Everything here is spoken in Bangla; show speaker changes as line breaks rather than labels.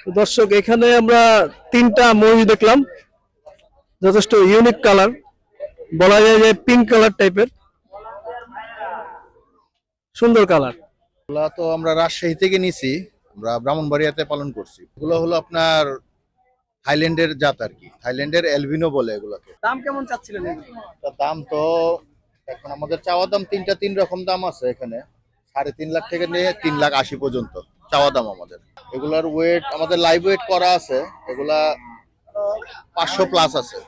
দর্শক এখানে আমরা তিনটা মহিষ দেখলাম, যথেষ্ট ইউনিক কালার, বলা যায় যে পিঙ্ক কালার টাইপের, সুন্দর কালার।
এগুলা তো আমরা রাজশাহী থেকে নিছি, আমরা ব্রাহ্মণবাড়িয়াতে পালন করছি। এগুলো হলো আপনার থাইল্যান্ডের জাত আর কি, থাইল্যান্ডের এলবিনো বলে এগুলোকে।
দাম কেমন চাচ্ছিলেন?
দাম তো এখন আমাদের চাওয়া দাম তিন রকম দাম আছে এখানে, 3.5 লাখ থেকে নিয়ে 3,80,000 পর্যন্ত চাওয়া দাম আমাদের। এগুলার ওয়েট আমাদের লাইভ ওয়েট করা আছে, এগুলা 500+ আছে।